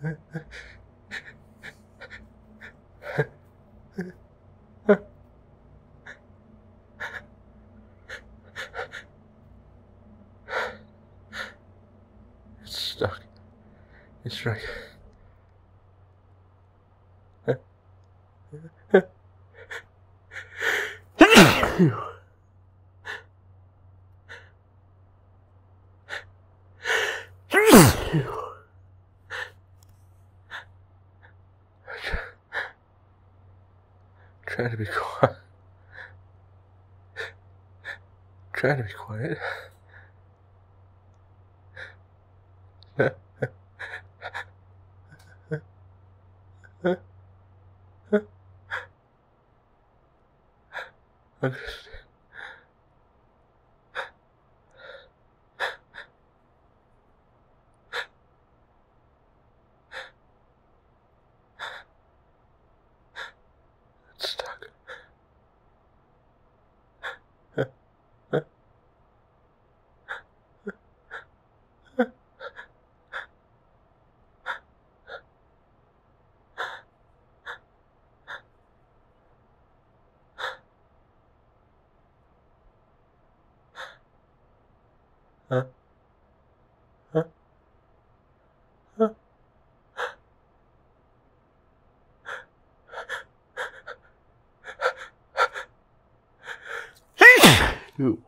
It's stuck. It's right. Try to be quiet. Try to be quiet. Understand. It's stuck. Huh? Huh? Huh? Ew.